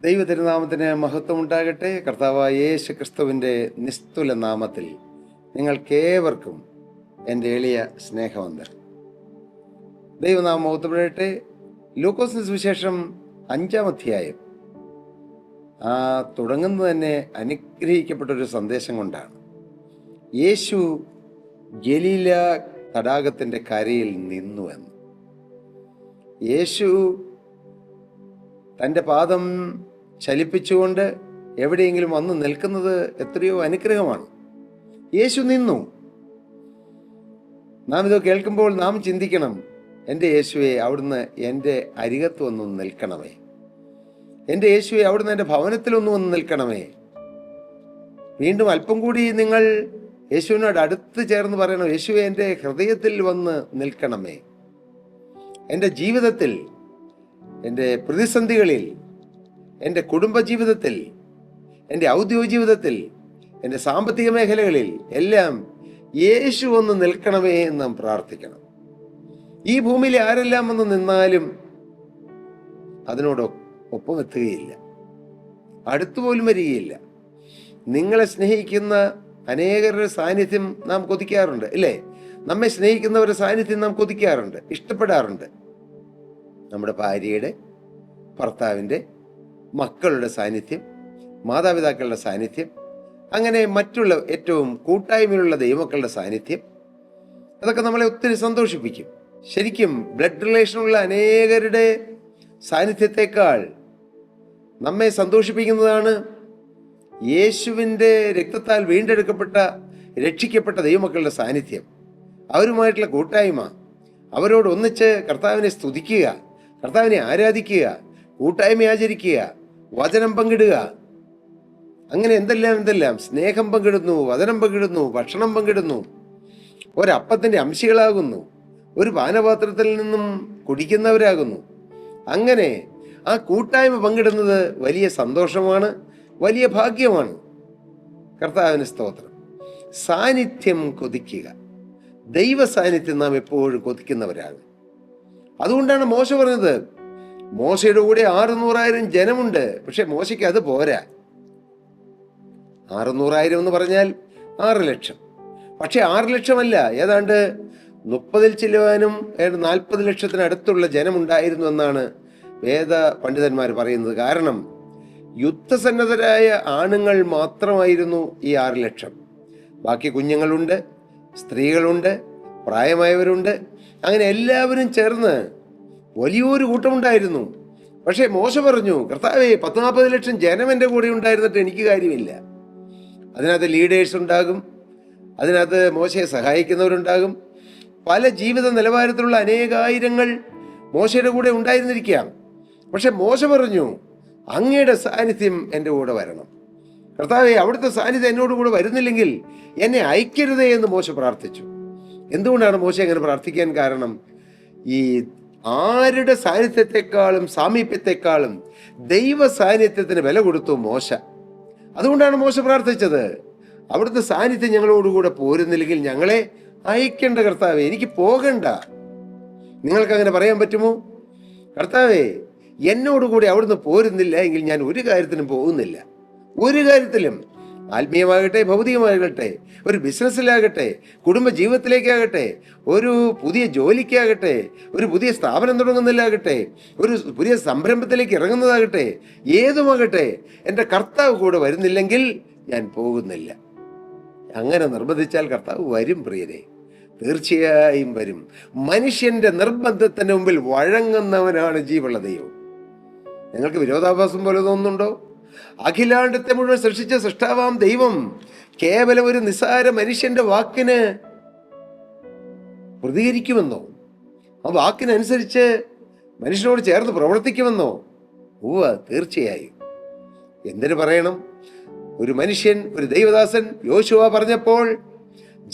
ദൈവതിരുനാമത്തിന് മഹത്വം ഉണ്ടാകട്ടെ. കർത്താവായ യേശു ക്രിസ്തുവിൻ്റെ നിസ്തുല നാമത്തിൽ നിങ്ങൾക്കേവർക്കും എൻ്റെ എളിയ സ്നേഹവന്ദനം. ദൈവനാമം മഹത്വപ്പെടട്ടെ. ലൂക്കോസിന് സുവിശേഷം 5-ാം അധ്യായം തുടങ്ങുന്നത് തന്നെ അനുഗ്രഹിക്കപ്പെട്ടൊരു സന്ദേശം കൊണ്ടാണ്. യേശു ഗലീല തടാകത്തിൻ്റെ കരയിൽ നിന്നു എന്ന്. യേശു തൻ്റെ പാദം ചലിപ്പിച്ചുകൊണ്ട് എവിടെയെങ്കിലും വന്ന് നിൽക്കുന്നത് എത്രയോ അനുഗ്രഹമാണ്. യേശു നിന്നു. നാം ഇത് കേൾക്കുമ്പോൾ നാം ചിന്തിക്കണം, എൻ്റെ യേശുവെ അവിടുന്ന് എൻ്റെ അരികത്ത് വന്ന് നിൽക്കണമേ, എൻ്റെ യേശുവെ അവിടുന്ന് എൻ്റെ ഭവനത്തിലൊന്ന് വന്ന് നിൽക്കണമേ. വീണ്ടും അല്പം കൂടി നിങ്ങൾ യേശുവിനോട് അടുത്ത് ചേർന്ന് പറയണം, യേശുവെ എൻ്റെ ഹൃദയത്തിൽ വന്ന് നിൽക്കണമേ. എൻ്റെ ജീവിതത്തിൽ, എൻ്റെ പ്രതിസന്ധികളിൽ, എൻ്റെ കുടുംബജീവിതത്തിൽ, എൻ്റെ ഔദ്യോഗിക ജീവിതത്തിൽ, എൻ്റെ സാമ്പത്തിക മേഖലകളിൽ എല്ലാം യേശു ഒന്ന് നിൽക്കണമേ എന്ന് നാം പ്രാർത്ഥിക്കണം. ഈ ഭൂമിയിൽ ആരെല്ലാം വന്ന് നിന്നാലും അതിനോട് ഒപ്പമെത്തുകയില്ല, അടുത്തുപോലും വരികയില്ല. നിങ്ങളെ സ്നേഹിക്കുന്ന അനേകരുടെ സാന്നിധ്യം നാം കൊതിക്കാറുണ്ട്, ഇല്ലേ? നമ്മെ സ്നേഹിക്കുന്നവരുടെ സാന്നിധ്യം നാം കൊതിക്കാറുണ്ട്, ഇഷ്ടപ്പെടാറുണ്ട്. നമ്മുടെ ഭാര്യയുടെ, ഭർത്താവിൻ്റെ, മക്കളുടെ സാന്നിധ്യം, മാതാപിതാക്കളുടെ സാന്നിധ്യം, അങ്ങനെ മറ്റുള്ള ഏറ്റവും കൂട്ടായ്മയിലുള്ള ദൈവമക്കളുടെ സാന്നിധ്യം, അതൊക്കെ നമ്മളെ ഒത്തിരി സന്തോഷിപ്പിക്കും. ശരിക്കും ബ്ലഡ് റിലേഷനുള്ള അനേകരുടെ സാന്നിധ്യത്തെക്കാൾ നമ്മെ സന്തോഷിപ്പിക്കുന്നതാണ് യേശുവിൻ്റെ രക്തത്താൽ വീണ്ടെടുക്കപ്പെട്ട, രക്ഷിക്കപ്പെട്ട ദൈവമക്കളുടെ സാന്നിധ്യം, അവരുമായിട്ടുള്ള കൂട്ടായ്മ, അവരോട് ഒന്നിച്ച് കർത്താവിനെ സ്തുതിക്കുക, കർത്താവിനെ ആരാധിക്കുക, കൂട്ടായ്മ ആചരിക്കുക, വചനം പങ്കിടുക, അങ്ങനെ എന്തെല്ലാം സ്നേഹം പങ്കിടുന്നു, വചനം പങ്കിടുന്നു, ഭക്ഷണം പങ്കിടുന്നു, ഒരപ്പത്തിൻ്റെ അംശികളാകുന്നു, ഒരു പാനപാത്രത്തിൽ നിന്നും കുടിക്കുന്നവരാകുന്നു. അങ്ങനെ ആ കൂട്ടായ്മ പങ്കിടുന്നത് വലിയ സന്തോഷമാണ്, വലിയ ഭാഗ്യമാണ്. കർത്താവിന് സ്തോത്രം. സാന്നിധ്യം കൊതിക്കുക, ദൈവ സാന്നിധ്യം നാം എപ്പോഴും കൊതിക്കുന്നവരാണ്. അതുകൊണ്ടാണ് മോശ പറഞ്ഞത്, മോശയുടെ കൂടെ 600,000 ജനമുണ്ട്, പക്ഷെ മോശയ്ക്ക് അത് പോരാ. 600,000 എന്ന് പറഞ്ഞാൽ 6 ലക്ഷം. പക്ഷെ 6 ലക്ഷമല്ല, ഏതാണ്ട് 30 ചിലവാനും 40 ലക്ഷത്തിനടുത്തുള്ള ജനമുണ്ടായിരുന്നു എന്നാണ് വേദ പണ്ഡിതന്മാർ പറയുന്നത്. കാരണം യുദ്ധസന്നദ്ധരായ ആണുങ്ങൾ മാത്രമായിരുന്നു ഈ 6 ലക്ഷം. ബാക്കി കുഞ്ഞുങ്ങളുണ്ട്, സ്ത്രീകളുണ്ട്, പ്രായമായവരുണ്ട്, അങ്ങനെ എല്ലാവരും ചേർന്ന് വലിയൊരു കൂട്ടമുണ്ടായിരുന്നു. പക്ഷേ മോശ പറഞ്ഞു, കർത്താവേ, 40 ലക്ഷം ജനം എൻ്റെ കൂടെ ഉണ്ടായിരുന്നിട്ട് എനിക്ക് കാര്യമില്ല. അതിനകത്ത് ലീഡേഴ്സ് ഉണ്ടാകും, അതിനകത്ത് മോശയെ സഹായിക്കുന്നവരുണ്ടാകും, പല ജീവിത നിലവാരത്തിലുള്ള അനേകായിരങ്ങൾ മോശയുടെ കൂടെ ഉണ്ടായിരുന്നിരിക്കാം. പക്ഷെ മോശ പറഞ്ഞു, അങ്ങയുടെ സാന്നിധ്യം എൻ്റെ കൂടെ വരണം. കർത്താവേ, അവിടുത്തെ സാന്നിധ്യം എന്നോട് കൂടെ വരുന്നില്ലെങ്കിൽ എന്നെ അയക്കരുതേ എന്ന് മോശ പ്രാർത്ഥിച്ചു. എന്തുകൊണ്ടാണ് മോശ അങ്ങനെ പ്രാർത്ഥിക്കാൻ കാരണം? ഈ ആരുടെ സാന്നിധ്യത്തെക്കാളും സാമീപ്യത്തെക്കാളും ദൈവ സാന്നിധ്യത്തിന് വില കൊടുത്തു മോശ. അതുകൊണ്ടാണ് മോശ പ്രാർത്ഥിച്ചത്, അവിടുത്തെ സാന്നിധ്യം ഞങ്ങളോടുകൂടെ പോരുന്നില്ലെങ്കിൽ ഞങ്ങളെ അയക്കേണ്ട കർത്താവേ, എനിക്ക് പോകണ്ട. നിങ്ങൾക്കങ്ങനെ പറയാൻ പറ്റുമോ? കർത്താവേ, എന്നോടുകൂടി അവിടുന്ന് പോരുന്നില്ല എങ്കിൽ ഞാൻ ഒരു കാര്യത്തിനും പോകുന്നില്ല. ഒരു കാര്യത്തിലും, ആത്മീയമാകട്ടെ, ഭൗതികമാകട്ടെ, ഒരു ബിസിനസ്സിലാകട്ടെ, കുടുംബ ജീവിതത്തിലേക്കാകട്ടെ, ഒരു പുതിയ ജോലിക്കാകട്ടെ, ഒരു പുതിയ സ്ഥാപനം തുടങ്ങുന്നതിലാകട്ടെ, ഒരു പുതിയ സംരംഭത്തിലേക്ക് ഇറങ്ങുന്നതാകട്ടെ, ഏതുമാകട്ടെ, എൻ്റെ കർത്താവ് കൂടെ വരുന്നില്ലെങ്കിൽ ഞാൻ പോകുന്നില്ല. അങ്ങനെ നിർബന്ധിച്ചാൽ കർത്താവ് വരും പ്രിയരെ, തീർച്ചയായും വരും. മനുഷ്യന്റെ നിർബന്ധത്തിന് മുമ്പിൽ വഴങ്ങുന്നവനാണ് ജീവനുള്ള ദൈവം. നിങ്ങൾക്ക് വിരോധാഭാസം പോലെ തോന്നുന്നുണ്ടോ? അഖിലാണ്ടത്തെ മുഴുവൻ സൃഷ്ടിച്ച സൃഷ്ടാവാം ദൈവം കേവലം ഒരു നിസ്സാര മനുഷ്യന്റെ വാക്കിന് പ്രതികരിക്കുമെന്നോ, ആ വാക്കിനനുസരിച്ച് മനുഷ്യനോട് ചേർന്ന് പ്രവർത്തിക്കുമെന്നോ? തീർച്ചയായും. എന്തിനു പറയണം? ഒരു മനുഷ്യൻ, ഒരു ദൈവദാസൻ യോശുവ പറഞ്ഞപ്പോൾ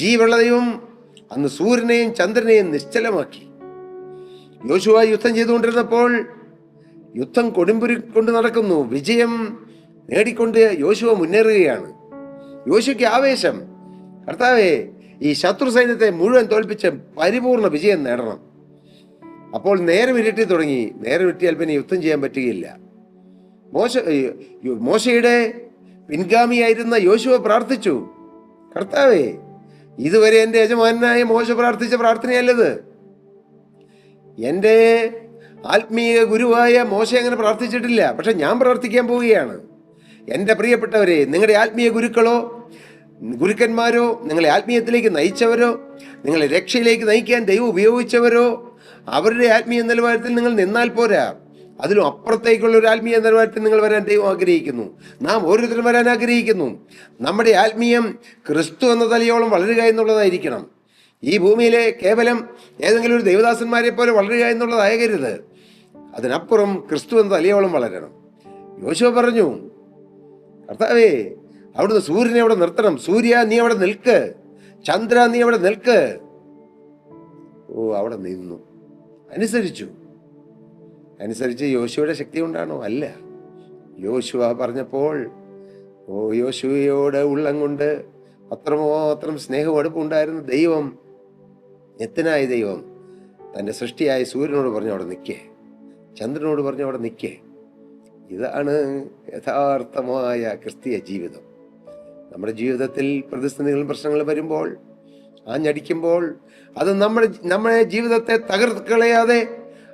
ജീവനുള്ള ദൈവം അന്ന് സൂര്യനെയും ചന്ദ്രനെയും നിശ്ചലമാക്കി. യോശുവ യുദ്ധം ചെയ്തുകൊണ്ടിരുന്നപ്പോൾ യുദ്ധം കൊടുമ്പുരി കൊണ്ട് നടക്കുന്നു, വിജയം നേടിക്കൊണ്ട് യോശുവ മുന്നേറുകയാണ്. യോശുവയ്ക്ക് ആവേശം, കർത്താവേ, ഈ ശത്രു സൈന്യത്തെ മുഴുവൻ തോൽപ്പിച്ച് പരിപൂർണ വിജയം നേടണം. അപ്പോൾ നേരം ഇരുട്ടി തുടങ്ങി. നേരം ഇരുട്ടിയാൽ പിന്നെ യുദ്ധം ചെയ്യാൻ പറ്റുകയില്ല. മോശയുടെ പിൻഗാമിയായിരുന്ന യോശുവ പ്രാർത്ഥിച്ചു, കർത്താവേ, ഇതുവരെ എൻ്റെ യജമാനായ മോശ പ്രാർത്ഥിച്ച പ്രാർത്ഥനയല്ലത്. എൻ്റെ ആത്മീയ ഗുരുവായ മോശ അങ്ങനെ പ്രാർത്ഥിച്ചിട്ടില്ല. പക്ഷെ ഞാൻ പ്രാർത്ഥിക്കാൻ പോവുകയാണ്. എൻ്റെ പ്രിയപ്പെട്ടവരെ, നിങ്ങളുടെ ആത്മീയ ഗുരുക്കന്മാരോ, നിങ്ങളെ ആത്മീയത്തിലേക്ക് നയിച്ചവരോ, നിങ്ങളെ രക്ഷയിലേക്ക് നയിക്കാൻ ദൈവം ഉപയോഗിച്ചവരോ, അവരുടെ ആത്മീയ നിലവാരത്തിൽ നിങ്ങൾ നിന്നാൽ പോരാ. അതിലും അപ്പുറത്തേക്കുള്ള ഒരു ആത്മീയ നിലവാരത്തിൽ നിങ്ങൾ വരാൻ ദൈവം ആഗ്രഹിക്കുന്നു. നാം ഓരോരുത്തരും വരാൻ ആഗ്രഹിക്കുന്നു. നമ്മുടെ ആത്മീയം ക്രിസ്തു എന്ന തലയോളം വളരുക എന്നുള്ളതായിരിക്കണം. ഈ ഭൂമിയിലെ കേവലം ഏതെങ്കിലും ഒരു ദൈവദാസന്മാരെ പോലെ വളരുക എന്നുള്ളതാകരുത്. അതിനപ്പുറം ക്രിസ്തു എന്ന തലയോളം വളരണം. യോശുവ പറഞ്ഞു, കർത്താവേ, അവിടുന്ന് സൂര്യനെ അവിടെ നിർത്തണം. സൂര്യ, നീ അവിടെ നിൽക്ക്. ചന്ദ്ര, നീ അവിടെ നിൽക്ക്. അവിടെ നിന്നു. അനുസരിച്ച് യോശുവയുടെ ശക്തി കൊണ്ടാണോ? അല്ല. യോശുവ പറഞ്ഞപ്പോൾ യോശുവയോട് ഉള്ളം കൊണ്ട് അത്രമാത്രം സ്നേഹം അടുപ്പുണ്ടായിരുന്ന ദൈവം, എത്തനായ ദൈവം, തൻ്റെ സൃഷ്ടിയായ സൂര്യനോട് പറഞ്ഞു അവിടെ നിൽക്കേ, ചന്ദ്രനോട് പറഞ്ഞു അവിടെ നിൽക്കേ. ഇതാണ് യഥാർത്ഥമായ ക്രിസ്തീയ ജീവിതം. നമ്മുടെ ജീവിതത്തിൽ പ്രതിസന്ധികളും പ്രശ്നങ്ങളും വരുമ്പോൾ, ആഞ്ഞടിക്കുമ്പോൾ, അത് നമ്മുടെ ജീവിതത്തെ തകർക്കളയാതെ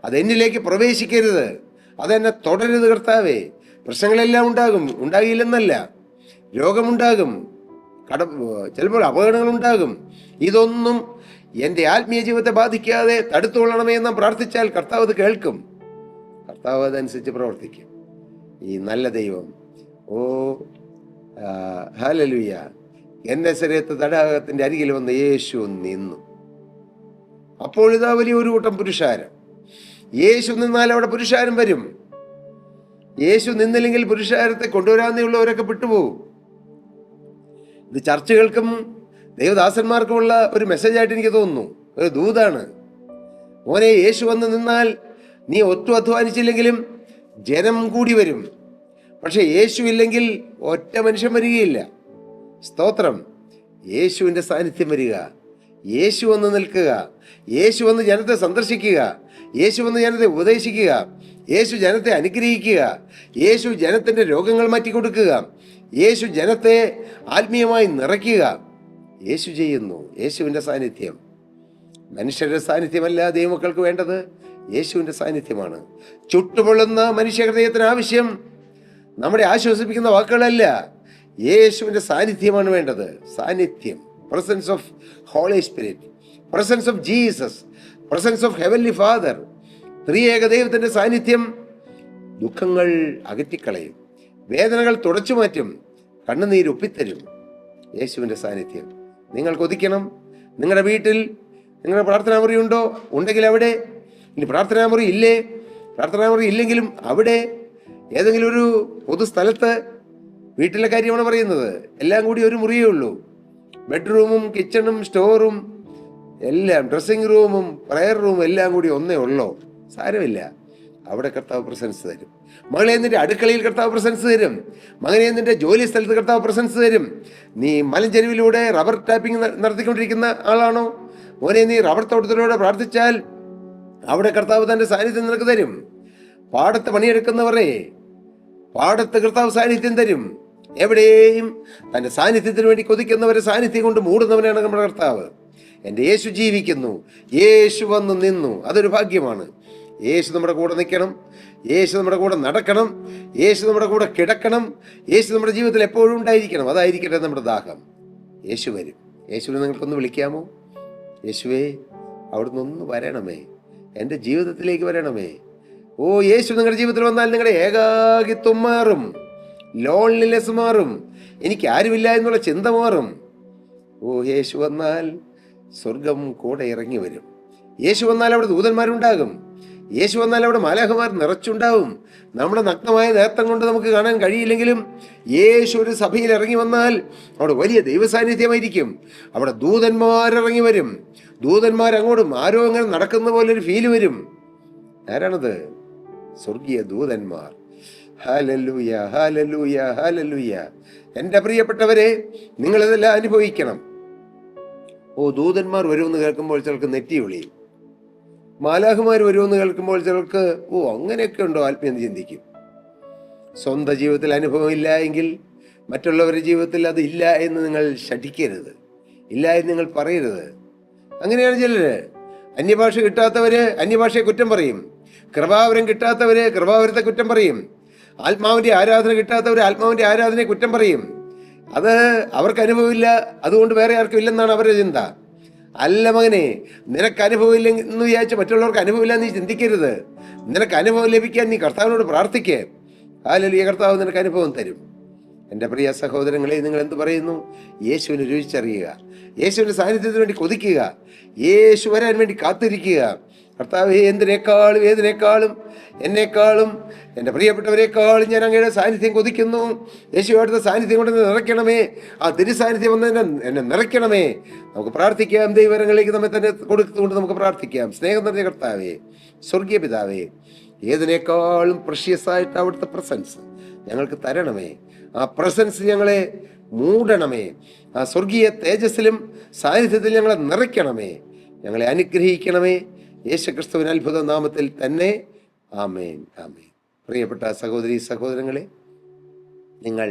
അതെന്നിലേക്ക് പ്രവേശിക്കരുത്. അതെന്നെ തുടരുത് കർത്താവേ. പ്രശ്നങ്ങളെല്ലാം ഉണ്ടാകില്ലെന്നല്ല. രോഗമുണ്ടാകും, ചിലപ്പോൾ അപകടങ്ങളുണ്ടാകും. ഇതൊന്നും എൻ്റെ ആത്മീയ ജീവിതത്തെ ബാധിക്കാതെ തടുത്തുകൊള്ളണമേ എന്ന് പ്രാർത്ഥിച്ചാൽ കർത്താവ് അത് കേൾക്കും. കർത്താവ് അതനുസരിച്ച് പ്രവർത്തിക്കും. ഈ നല്ല ദൈവം, ഹല്ലേലൂയ, ഗെന്നേസരത്ത് തടാകത്തിൻ്റെ അരികിൽ വന്ന് യേശു നിന്നു. അപ്പോൾ ഇതാ വലിയൊരു കൂട്ടം പുരുഷാരം. യേശു നിന്നാൽ അവിടെ പുരുഷാരം വരും. യേശു നിന്നില്ലെങ്കിൽ പുരുഷാരത്തെ കൊണ്ടുവരാമെന്നുള്ളവരൊക്കെ വിട്ടുപോകും. ഇത് ചർച്ചകൾക്കും ദൈവദാസന്മാർക്കുമുള്ള ഒരു മെസ്സേജായിട്ട് എനിക്ക് തോന്നുന്നു, ഒരു ദൂതാണ്. മോനെ, യേശു വന്ന് നിന്നാൽ നീ ഒട്ടും അധ്വാനിച്ചില്ലെങ്കിലും ജനം കൂടി വരും. പക്ഷെ യേശു ഇല്ലെങ്കിൽ ഒറ്റ മനുഷ്യൻ വരികയില്ല. സ്തോത്രം. യേശുവിൻ്റെ സാന്നിധ്യം വരിക, യേശു വന്ന് നിൽക്കുക, യേശു വന്ന് ജനത്തെ സന്ദർശിക്കുക, യേശു വന്ന് ജനത്തെ ഉപദേശിക്കുക, യേശു ജനത്തെ അനുഗ്രഹിക്കുക, യേശു ജനത്തിൻ്റെ രോഗങ്ങൾ മാറ്റിക്കൊടുക്കുക, യേശു ജനത്തെ ആത്മീയമായി നിറയ്ക്കുക. യേശു ചെയ്യുന്നു. യേശുവിൻ്റെ സാന്നിധ്യം, മനുഷ്യരുടെ സാന്നിധ്യമല്ല ദൈവമക്കൾക്ക് വേണ്ടത്, യേശുവിൻ്റെ സാന്നിധ്യമാണ്. ചുട്ടുപൊള്ളുന്ന മനുഷ്യഹൃദയത്തിന് ആവശ്യം നമ്മളെ ആശ്വസിപ്പിക്കുന്ന വാക്കുകളല്ല, യേശുവിൻ്റെ സാന്നിധ്യമാണ് വേണ്ടത്. സാന്നിധ്യം, presence of Holy Spirit, presence of Jesus, presence of heavenly father. ത്രിയേക ദൈവത്തിൻ്റെ സാന്നിധ്യം ദുഃഖങ്ങൾ അകറ്റിക്കളയും, വേദനകൾ തുടച്ചു മാറ്റും, കണ്ണുനീര് ഒപ്പിത്തരും. യേശുവിൻ്റെ സാന്നിധ്യം നിങ്ങൾ കൊതിക്കണം. നിങ്ങളുടെ വീട്ടിൽ നിങ്ങളുടെ പ്രാർത്ഥനാ മുറി ഉണ്ടോ? ഉണ്ടെങ്കിൽ അവിടെ. ഇനി പ്രാർത്ഥനാ മുറി ഇല്ലെങ്കിലും അവിടെ ഏതെങ്കിലും ഒരു പൊതുസ്ഥലത്ത്, വീട്ടിലെ കാര്യമാണ് പറയുന്നത്, എല്ലാം കൂടി ഒരു മുറിയേ ഉള്ളൂ. ബെഡ്റൂമും കിച്ചണും സ്റ്റോറും എല്ലാം, ഡ്രസ്സിംഗ് റൂമും പ്രയർ റൂമും എല്ലാം കൂടി ഒന്നേ ഉള്ളോ? സാരമില്ല, അവിടെ കർത്താവ് പ്രസൻസ് തരും. മകളെ, നിന്റെ അടുക്കളയിൽ കർത്താവ് പ്രസൻസ് തരും. മകനെ, നിന്റെ ജോലി സ്ഥലത്ത് കർത്താവ് പ്രസൻസ് തരും. നീ മലഞ്ചെരുവിലൂടെ റബ്ബർ ടാപ്പിംഗ് നടത്തിക്കൊണ്ടിരിക്കുന്ന ആളാണോ? മോനെ, നീ റബ്ബർ തോട്ടത്തിലൂടെ പ്രാർത്ഥിച്ചാൽ അവിടെ കർത്താവ് തൻ്റെ സാന്നിധ്യം നിനക്ക് തരും. പാടത്ത് പണിയെടുക്കുന്നവരെ പാടത്ത് കർത്താവ് സാന്നിധ്യം തരും. എവിടെയും തൻ്റെ സാന്നിധ്യത്തിന് വേണ്ടി കൊതിക്കുന്നവരെ സാന്നിധ്യം കൊണ്ട് മൂടുന്നവനാണ് നമ്മുടെ കർത്താവ്. എൻ്റെ യേശു ജീവിക്കുന്നു, യേശു വന്ന് നിന്നു. അതൊരു ഭാഗ്യമാണ്. യേശു നമ്മുടെ കൂടെ നിൽക്കണം, യേശു നമ്മുടെ കൂടെ നടക്കണം, യേശു നമ്മുടെ കൂടെ കിടക്കണം, യേശു നമ്മുടെ ജീവിതത്തിൽ എപ്പോഴും ഉണ്ടായിരിക്കണം. അതായിരിക്കട്ടെ നമ്മുടെ ദാഹം. യേശു വരും. യേശുവിനെ നിങ്ങൾക്കൊന്ന് വിളിക്കാമോ? യേശുവേ, അവിടുന്ന് ഒന്ന് വരണമേ, എൻ്റെ ജീവിതത്തിലേക്ക് വരണമേ. യേശു നിങ്ങളുടെ ജീവിതത്തിൽ വന്നാൽ നിങ്ങളുടെ ഏകാകിത്വം മാറും, ലോൺലിനെസ് മാറും, എനിക്ക് ആരുമില്ല എന്നുള്ള ചിന്ത മാറും. യേശു വന്നാൽ സ്വർഗം കൂടെ ഇറങ്ങി വരും. യേശു വന്നാൽ അവിടെ ദൂതന്മാരുണ്ടാകും. യേശു വന്നാൽ അവിടെ മാലാഖമാർ നിറച്ചുണ്ടാവും. നമ്മുടെ നഗ്നമായ നേത്രം കൊണ്ട് നമുക്ക് കാണാൻ കഴിയില്ലെങ്കിലും യേശു ഒരു സഭയിൽ ഇറങ്ങി വന്നാൽ അവിടെ വലിയ ദൈവസാന്നിധ്യമായിരിക്കും. അവിടെ ദൂതന്മാരിറങ്ങി വരും. ദൂതന്മാരങ്ങോട്ടും ആരോ അങ്ങനെ നടക്കുന്ന പോലെ ഒരു ഫീല് വരും. ആരാണത്? സ്വർഗീയ ദൂതന്മാർ. Hallelujah, hallelujah, hallelujah. എൻ്റെ പ്രിയപ്പെട്ടവരെ, നിങ്ങളിതെല്ലാം അനുഭവിക്കണം. ദൂതന്മാർ വരുമെന്ന് കേൾക്കുമ്പോൾ ചിലർക്ക് നെറ്റി ഒളിയും. മാലാഖമാർ വരുമെന്ന് കേൾക്കുമ്പോൾ ചിലർക്ക് അങ്ങനെയൊക്കെ ഉണ്ടോ ആത്മീയം ചിന്തിക്കും. സ്വന്തം ജീവിതത്തിൽ അനുഭവമില്ല എങ്കിൽ മറ്റുള്ളവരുടെ ജീവിതത്തിൽ അത് ഇല്ല എന്ന് നിങ്ങൾ ശഠിക്കരുത്, ഇല്ല എന്ന് നിങ്ങൾ പറയരുത്. അങ്ങനെയാണ് ചിലര്. അന്യഭാഷ കിട്ടാത്തവര് അന്യഭാഷയെ കുറ്റം പറയും, കൃപാവരം കിട്ടാത്തവര് കൃപാവരത്തെ കുറ്റം പറയും, ആത്മാവിൻ്റെ ആരാധന കിട്ടാത്തവർ ആത്മാവിൻ്റെ ആരാധനയെ കുറ്റം പറയും. അത് അവർക്ക് അനുഭവമില്ല, അതുകൊണ്ട് വേറെ ആർക്കും ഇല്ലെന്നാണ് അവരുടെ ചിന്ത. അല്ല മകനെ, നിനക്ക് അനുഭവമില്ല എന്ന് വിചാരിച്ച് മറ്റുള്ളവർക്ക് അനുഭവമില്ല നീ ചിന്തിക്കരുത്. നിനക്ക് അനുഭവം ലഭിക്കാൻ നീ കർത്താവിനോട് പ്രാർത്ഥിക്കേ. ഹല്ലേലൂയ, കർത്താവ് നിനക്ക് അനുഭവം തരും. എൻ്റെ പ്രിയ സഹോദരങ്ങളെ, നിങ്ങൾ എന്ത് പറയുന്നു? യേശുവിനെ രുചിച്ചറിയുക, യേശുവിൻ്റെ സാന്നിധ്യത്തിന് വേണ്ടി കൊതിക്കുക, യേശു വരാൻ വേണ്ടി കാത്തിരിക്കുക. കർത്താവേ, എന്തിനേക്കാളും ഏതിനേക്കാളും എന്നേക്കാളും എൻ്റെ പ്രിയപ്പെട്ടവരെക്കാളും ഞാൻ അങ്ങയുടെ സാന്നിധ്യം കൊതിക്കുന്നു. യേശുവായിട്ടുള്ള സാന്നിധ്യം കൊണ്ട് നിറയ്ക്കണമേ, ആ തിരുസാന്നിധ്യം വന്ന് എന്നെ നിറയ്ക്കണമേ. നമുക്ക് പ്രാർത്ഥിക്കാം, ദൈവരങ്ങളിലേക്ക് നമ്മെ തന്നെ കൊടുത്തുകൊണ്ട് നമുക്ക് പ്രാർത്ഥിക്കാം. സ്നേഹം നിറഞ്ഞ കർത്താവേ, സ്വർഗീയ പിതാവേ, ഏതിനേക്കാളും പ്രഷ്യസായിട്ട് അവിടുത്തെ പ്രസൻസ് ഞങ്ങൾക്ക് തരണമേ. ആ പ്രസൻസ് ഞങ്ങളെ മൂടണമേ. ആ സ്വർഗീയ തേജസ്സിലും സാന്നിധ്യത്തിൽ ഞങ്ങളെ നിറയ്ക്കണമേ, ഞങ്ങളെ അനുഗ്രഹിക്കണമേ. യേശുക്രിസ്തുവിൻ അത്ഭുത നാമത്തിൽ തന്നെ. ആമേൻ, ആമേൻ. പ്രിയപ്പെട്ട സഹോദരി സഹോദരങ്ങളെ, നിങ്ങൾ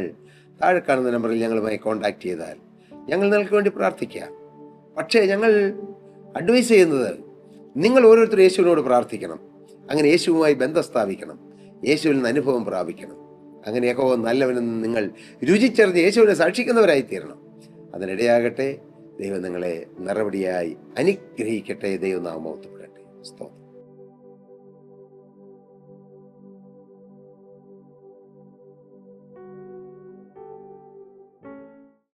താഴെ കാണുന്ന നമ്പറിൽ ഞങ്ങളുമായി കോൺടാക്ട് ചെയ്താൽ ഞങ്ങൾ നിങ്ങൾക്ക് വേണ്ടി പ്രാർത്ഥിക്കാം. പക്ഷേ ഞങ്ങൾ അഡ്വൈസ് ചെയ്യുന്നത് നിങ്ങൾ ഓരോരുത്തരും യേശുവിനോട് പ്രാർത്ഥിക്കണം. അങ്ങനെ യേശുവുമായി ബന്ധം സ്ഥാപിക്കണം, യേശുവിൽ നിന്ന് അനുഭവം പ്രാപിക്കണം. അങ്ങനെ യഹോവ നല്ലവനെന്ന് നിങ്ങൾ രുചിച്ചറിഞ്ഞ് യേശുവിനെ സാക്ഷിക്കുന്നവരായിത്തീരണം. അതിനിടയാകട്ടെ. ദൈവം നിങ്ങളെ നിറവടിയായി അനുഗ്രഹിക്കട്ടെ. ദൈവനാമം മഹത്വപ്പെടട്ടെ. സ്തോത്രം.